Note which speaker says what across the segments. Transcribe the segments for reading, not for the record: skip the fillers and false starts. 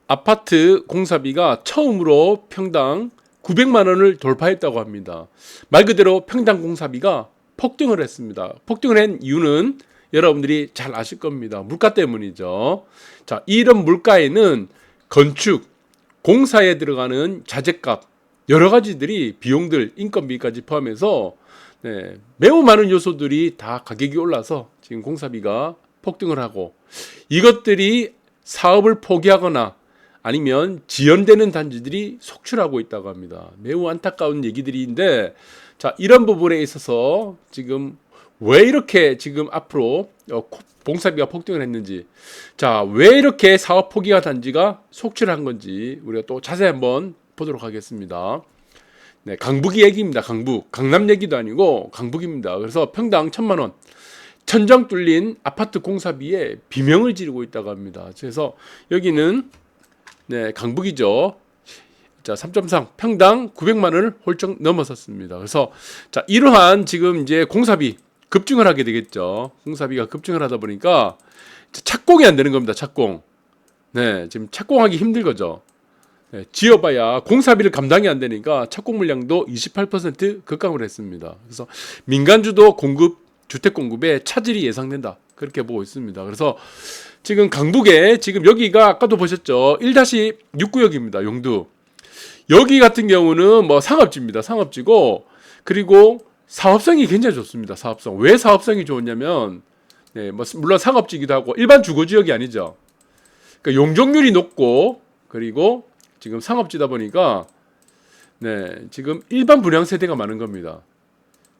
Speaker 1: 아파트 공사비가 처음으로 평당 900만 원을 돌파했다고 합니다. 말 그대로 평당 공사비가 폭등을 했습니다. 폭등을 한 이유는 여러분들이 잘 아실 겁니다. 물가 때문이죠. 자, 이런 물가에는 건축, 공사에 들어가는 자재값, 여러 가지들이 비용들, 인건비까지 포함해서 매우 많은 요소들이 다 가격이 올라서 지금 공사비가 폭등을 하고, 이것들이 사업을 포기하거나 아니면 지연되는 단지들이 속출하고 있다고 합니다. 매우 안타까운 얘기들인데, 자, 이런 부분에 있어서 지금 왜 이렇게 지금 앞으로 공사비가 폭등을 했는지, 자, 왜 이렇게 사업 포기가 단지가 속출한 건지 우리가 또 자세히 한번 보도록 하겠습니다. 네, 강북이 얘기입니다. 강북. 강남 얘기도 아니고 강북입니다. 그래서 평당 1,000만 원. 천정 뚫린 아파트 공사비에 비명을 지르고 있다고 합니다. 그래서 여기는 강북이죠. 자, 3.3 평당 900만 원을 훌쩍 넘어섰습니다. 그래서 자, 이러한 지금 이제 공사비 급증을 하게 되겠죠. 공사비가 급증을 하다 보니까 착공이 안 되는 겁니다. 착공. 네, 지금 착공하기 힘들 거죠. 네, 지어봐야 공사비를 감당이 안 되니까 착공 물량도 28% 급감을 했습니다. 그래서 민간주도 주택 공급에 차질이 예상된다. 그렇게 보고 있습니다. 그래서 지금 강북에 지금 여기가 아까도 보셨죠. 1-6구역입니다. 용두. 여기 같은 경우는 뭐 상업지입니다. 상업지고, 그리고 사업성이 굉장히 좋습니다. 사업성. 왜 사업성이 좋냐면, 뭐 물론 상업지기도 하고 일반 주거 지역이 아니죠. 그러니까 용적률이 높고, 그리고 지금 상업지다 보니까 지금 일반 분양 세대가 많은 겁니다.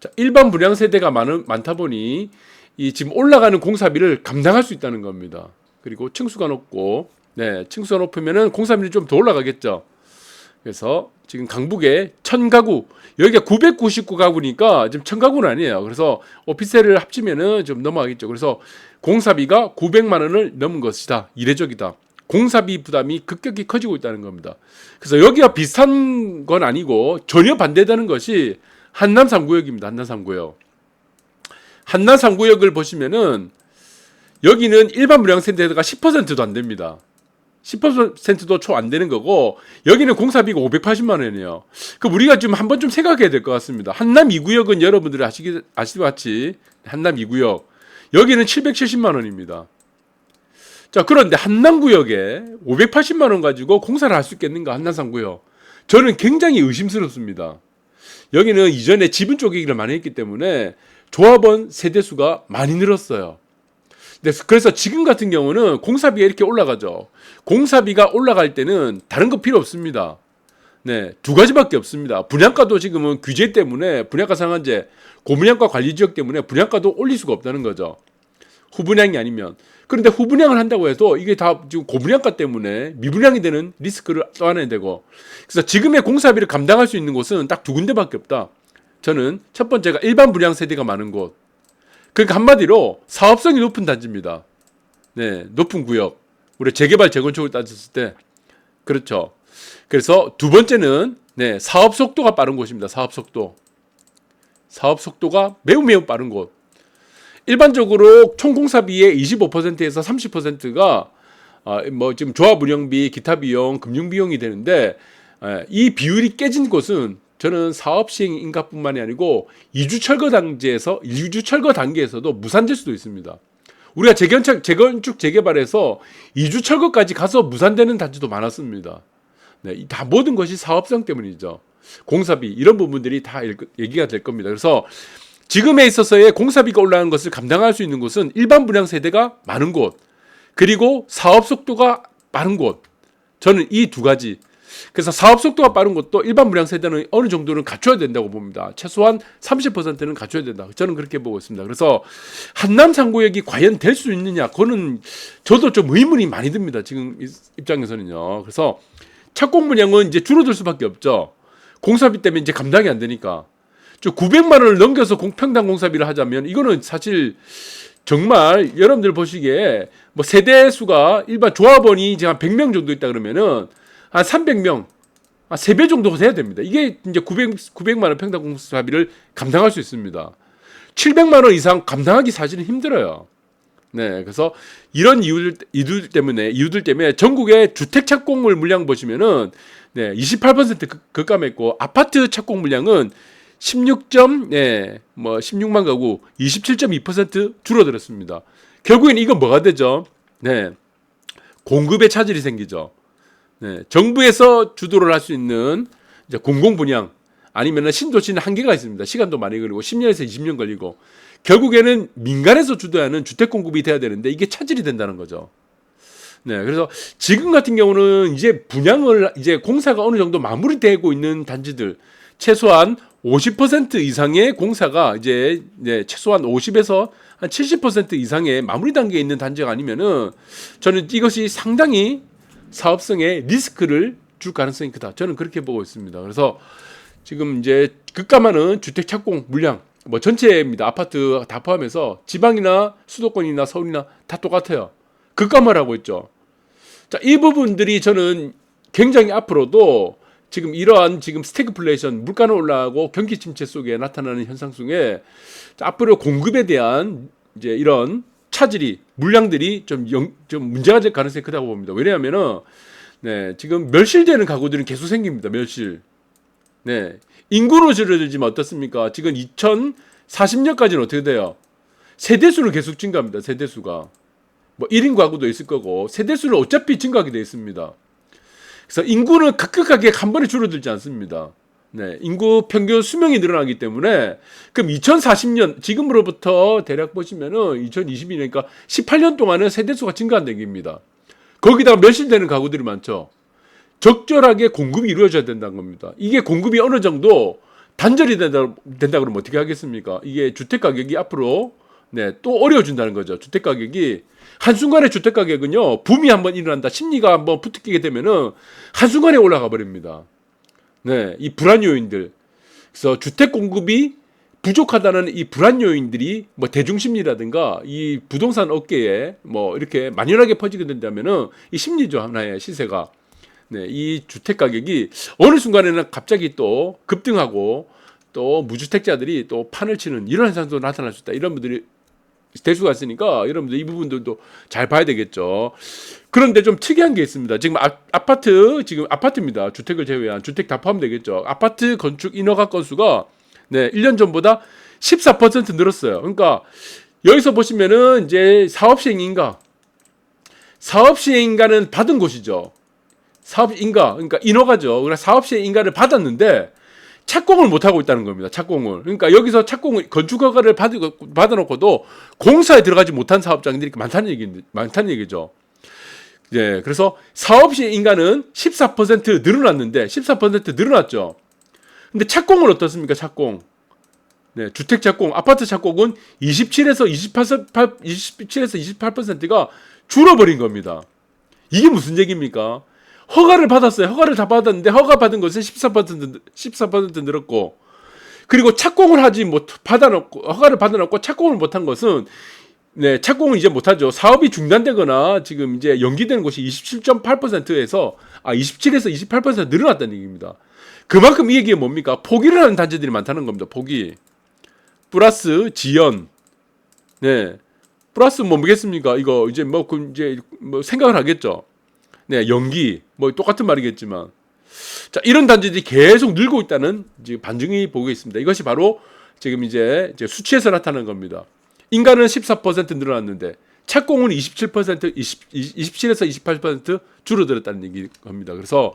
Speaker 1: 자, 일반 분양 세대가 많다 보니 이 지금 올라가는 공사비를 감당할 수 있다는 겁니다. 그리고 층수가 높고, 층수가 높으면은 공사비는 좀 더 올라가겠죠. 그래서 지금 강북에 1000가구, 여기가 999가구니까 지금 1000가구는 아니에요. 그래서 오피스텔을 합치면은 좀 넘어가겠죠. 그래서 공사비가 900만 원을 넘은 것이다. 이례적이다. 공사비 부담이 급격히 커지고 있다는 겁니다. 그래서 여기가 비슷한 건 아니고 전혀 반대되는 것이 한남 3구역입니다. 한남 3구역. 한남 3구역을 보시면은 여기는 일반 분양 세대가 10%도 안 됩니다. 10%도 초 안 되는 거고, 여기는 공사비가 580만 원이에요. 그럼 우리가 좀 한번 좀 생각해야 될 것 같습니다. 한남 2구역은 여러분들이 아시다시피 한남 2구역. 여기는 770만 원입니다. 자, 그런데 한남구역에 580만 원 가지고 공사를 할 수 있겠는가? 한남 3구역. 저는 굉장히 의심스럽습니다. 여기는 이전에 지분 쪼개기를 많이 했기 때문에 조합원 세대수가 많이 늘었어요. 그래서 지금 같은 경우는 공사비가 이렇게 올라가죠. 공사비가 올라갈 때는 다른 거 필요 없습니다. 두 가지밖에 없습니다. 분양가도 지금은 규제 때문에, 분양가 상한제, 고분양가 관리 지역 때문에 분양가도 올릴 수가 없다는 거죠. 후분양이 아니면. 그런데 후분양을 한다고 해도 이게 다 지금 고분양가 때문에 미분양이 되는 리스크를 떠안아야 되고, 그래서 지금의 공사비를 감당할 수 있는 곳은 딱 두 군데밖에 없다. 저는 첫 번째가 일반 분양 세대가 많은 곳. 그러니까 한마디로 사업성이 높은 단지입니다. 높은 구역. 우리 재개발 재건축을 따졌을 때 그렇죠. 그래서 두 번째는 사업 속도가 빠른 곳입니다. 사업 속도가 매우 빠른 곳. 일반적으로 총 공사비의 25%에서 30%가 뭐 지금 조합 운영비, 기타 비용, 금융 비용이 되는데, 이 비율이 깨진 곳은 저는 사업 시행 인가뿐만이 아니고 이주 철거 단계에서도 무산될 수도 있습니다. 우리가 재건축 재개발에서 이주 철거까지 가서 무산되는 단지도 많았습니다. 다 모든 것이 사업성 때문이죠. 공사비 이런 부분들이 다 얘기가 될 겁니다. 그래서 지금에 있어서의 공사비가 올라가는 것을 감당할 수 있는 곳은 일반 분양 세대가 많은 곳, 그리고 사업 속도가 빠른 곳. 저는 이 두 가지. 그래서 사업 속도가 빠른 것도 일반 분양 세대는 어느 정도는 갖춰야 된다고 봅니다. 최소한 30%는 갖춰야 된다. 저는 그렇게 보고 있습니다. 그래서 한남 3구역이 과연 될 수 있느냐, 그거는 저도 좀 의문이 많이 듭니다. 지금 입장에서는요. 그래서 착공 물량은 이제 줄어들 수밖에 없죠. 공사비 때문에 이제 감당이 안 되니까. 900만 원을 넘겨서 평당 공사비를 하자면 이거는 사실 정말 여러분들 보시기에 뭐 세대 수가 일반 조합원이 이제 한 100명 정도 있다 그러면은 한 300명, 3배 정도 돼야 됩니다. 이게 이제 900만 원 평당 공사비를 감당할 수 있습니다. 700만 원 이상 감당하기 사실은 힘들어요. 네, 그래서 이런 이유들 때문에 전국의 주택 착공물 물량 보시면은 네, 28% 급감했고 아파트 착공 물량은 16만 가구 27.2% 줄어들었습니다. 결국엔 이건 뭐가 되죠? 네, 공급에 차질이 생기죠. 네, 정부에서 주도를 할 수 있는 이제 공공 분양 아니면은 신도시는 한계가 있습니다. 시간도 많이 걸리고 10년에서 20년 걸리고 결국에는 민간에서 주도하는 주택 공급이 돼야 되는데 이게 차질이 된다는 거죠. 네, 그래서 지금 같은 경우는 이제 분양을 이제 공사가 어느 정도 마무리되고 있는 단지들 최소한 50% 이상의 공사가 이제 네, 최소한 50에서 한 70% 이상의 마무리 단계에 있는 단지가 아니면은 저는 이것이 상당히 사업성에 리스크를 줄 가능성이 크다. 저는 그렇게 보고 있습니다. 그래서 지금 이제 급감하는 주택 착공 물량 뭐 전체입니다. 아파트 다 포함해서 지방이나 수도권이나 서울이나 다 똑같아요. 급감을 하고 있죠. 자, 이 부분들이 저는 굉장히 앞으로도 지금 이러한 지금 스태그플레이션 물가는 올라가고 경기 침체 속에 나타나는 현상 속에 앞으로 공급에 대한 이제 이런 차질이 물량들이 좀 문제가 될 가능성이 크다고 봅니다. 왜냐하면은 네, 지금 멸실되는 가구들은 계속 생깁니다. 멸실. 네. 인구로 줄어들지만 어떻습니까? 지금 2040년까지는 어떻게 돼요? 세대수는 계속 증가합니다. 세대수가. 뭐 1인 가구도 있을 거고 세대수는 어차피 증가하게 되어 있습니다. 그래서 인구는 급격하게 한 번에 줄어들지 않습니다. 네, 인구 평균 수명이 늘어나기 때문에 그럼 2040년 지금으로부터 대략 보시면은 2022년이니까 18년 동안은 세대수가 증가한다는 얘기입니다. 거기다가 멸실되는 가구들이 많죠. 적절하게 공급이 이루어져야 된다는 겁니다. 이게 공급이 어느 정도 단절이 된다 그러면 어떻게 하겠습니까? 이게 주택 가격이 앞으로 네, 또 어려워진다는 거죠. 주택 가격이 한순간에 주택 가격은요 붐이 한번 일어난다, 심리가 한번 부추기게 되면은 한순간에 올라가 버립니다. 네, 이 불안 요인들. 그래서 주택 공급이 부족하다는 이 불안 요인들이 뭐 대중심리라든가 이 부동산 업계에 뭐 이렇게 만연하게 퍼지게 된다면은 이 심리죠, 하나의 시세가. 네, 이 주택 가격이 어느 순간에는 갑자기 또 급등하고 또 무주택자들이 또 판을 치는 이런 현상도 나타날 수 있다. 이런 분들이 될 수가 있으니까 여러분들 이 부분들도 잘 봐야 되겠죠. 그런데 좀 특이한 게 있습니다. 지금 아파트입니다. 주택을 제외한 주택 다 포함되겠죠. 아파트 건축 인허가 건수가 네, 1년 전보다 14% 늘었어요. 그러니까 여기서 보시면은 이제 사업시행인가는 받은 곳이죠. 그러니까 인허가죠. 그러니까 사업시행인가를 받았는데 착공을 못 하고 있다는 겁니다. 착공을. 그러니까 여기서 건축 허가를 받아놓고도 공사에 들어가지 못한 사업장들이 많다는 얘기죠. 예, 그래서 사업시행인가는 14% 늘어났는데 14% 늘어났죠. 근데 착공은 어떻습니까? 착공. 네, 주택 착공, 아파트 착공은 27에서 28%가 줄어버린 겁니다. 이게 무슨 얘기입니까? 허가를 받았어요. 허가를 다 받았는데 허가 받은 것은 14% 늘었고, 그리고 착공을 허가를 받아놓고 착공을 못한 것은 네, 착공을 이제 못하죠. 사업이 중단되거나 지금 이제 연기되는 곳이 27.8%에서 27에서 28% 늘어났다는 얘기입니다. 그만큼 이 얘기가 뭡니까? 포기를 하는 단지들이 많다는 겁니다. 포기. 플러스 지연. 네. 플러스 뭐겠습니까? 이거 이제 뭐 생각을 하겠죠. 네, 연기. 뭐 똑같은 말이겠지만. 자, 이런 단지들이 계속 늘고 있다는 지금 반증이 보고 있습니다. 이것이 바로 지금 이제 수치에서 나타나는 겁니다. 인가는 14% 늘어났는데 착공은 27에서 28% 줄어들었다는 얘기입니다. 그래서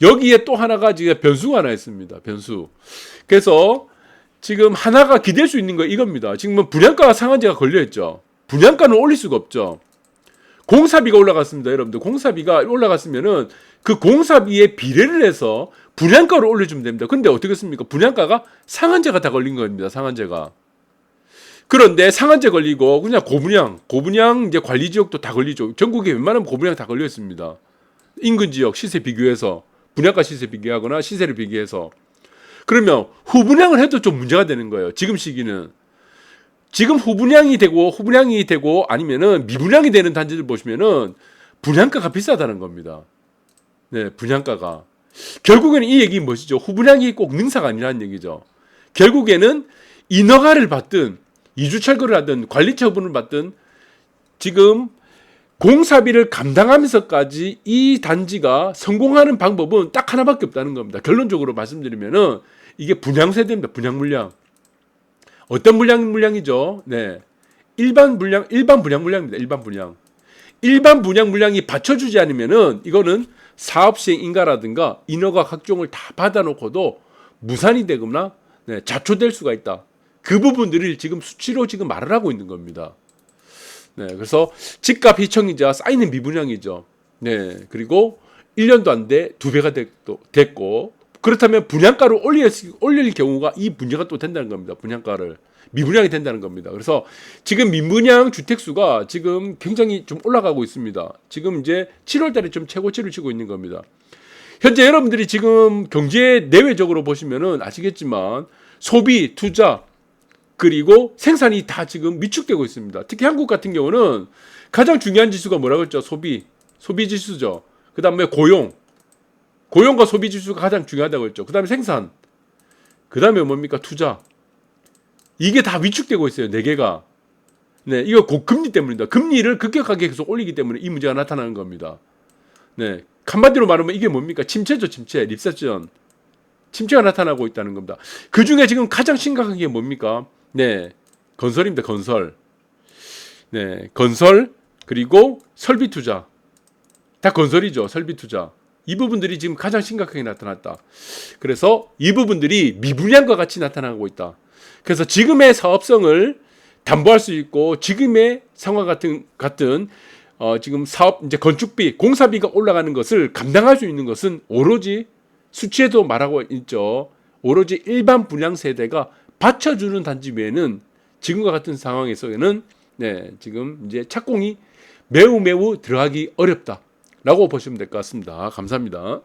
Speaker 1: 여기에 또 하나가 지금 변수가 하나 있습니다. 변수. 그래서 지금 하나가 기댈 수 있는 거 이겁니다. 지금 분양가가 상한제가 걸려있죠. 분양가는 올릴 수가 없죠. 공사비가 올라갔습니다. 여러분들 공사비가 올라갔으면은 그 공사비에 비례를 해서 분양가를 올려주면 됩니다. 근데 어떻게 했습니까? 분양가가 상한제가 다 걸린 겁니다. 상한제가. 그런데 상한제 걸리고 그냥 고분양 이제 관리 지역도 다 걸리죠. 전국에 웬만하면 고분양 다 걸려 있습니다. 인근 지역 시세 비교해서 분양가 시세 비교하거나 시세를 비교해서. 그러면 후분양을 해도 좀 문제가 되는 거예요. 지금 시기는. 지금 후분양이 되고 아니면은 미분양이 되는 단지들 보시면은 분양가가 비싸다는 겁니다. 네, 분양가가. 결국에는 이 얘기 뭐시죠? 후분양이 꼭 능사가 아니라는 얘기죠. 결국에는 인허가를 받든 이주 철거를 하든 관리 처분을 받든 지금 공사비를 감당하면서까지 이 단지가 성공하는 방법은 딱 하나밖에 없다는 겁니다. 결론적으로 말씀드리면은 이게 분양세대입니다. 분양 물량. 어떤 물량이죠? 네. 일반 분양 물량입니다. 일반 분양. 일반 분양 물량이 받쳐주지 않으면은 이거는 사업 시행 인가라든가 인허가 각종을 다 받아놓고도 무산이 되거나 네, 자초될 수가 있다. 그 부분들을 지금 수치로 지금 말을 하고 있는 겁니다. 네, 그래서 집값 희청이자 쌓이는 미분양이죠. 네, 그리고 1년도 안 돼 2배가 됐고 그렇다면 분양가를 올릴 경우가 이 문제가 또 된다는 겁니다. 분양가를 미분양이 된다는 겁니다. 그래서 지금 미분양 주택수가 지금 굉장히 좀 올라가고 있습니다. 지금 이제 7월달에 좀 최고치를 치고 있는 겁니다. 현재 여러분들이 지금 경제 내외적으로 보시면은 아시겠지만 소비, 투자 그리고 생산이 다 지금 위축되고 있습니다. 특히 한국 같은 경우는 가장 중요한 지수가 뭐라고 했죠? 소비 지수죠. 그 다음에 고용과 소비 지수가 가장 중요하다고 했죠. 그 다음에 생산, 그 다음에 뭡니까? 투자. 이게 다 위축되고 있어요. 네 개가. 네, 이거 고금리 때문입니다. 금리를 급격하게 계속 올리기 때문에 이 문제가 나타나는 겁니다. 네, 한마디로 말하면 이게 뭡니까? 침체죠, 침체. 리세션. 침체가 나타나고 있다는 겁니다. 그 중에 지금 가장 심각한 게 뭡니까? 네, 건설입니다. 건설. 네, 건설 그리고 설비 투자. 다 건설이죠. 설비 투자. 이 부분들이 지금 가장 심각하게 나타났다. 그래서 이 부분들이 미분양과 같이 나타나고 있다. 그래서 지금의 사업성을 담보할 수 있고 지금의 상황 같은 지금 사업 이제 건축비, 공사비가 올라가는 것을 감당할 수 있는 것은 오로지 수치에도 말하고 있죠. 오로지 일반 분양 세대가 받쳐주는 단지 외에는 지금과 같은 상황에서는 네, 지금 이제 착공이 매우 들어가기 어렵다라고 보시면 될 것 같습니다. 감사합니다.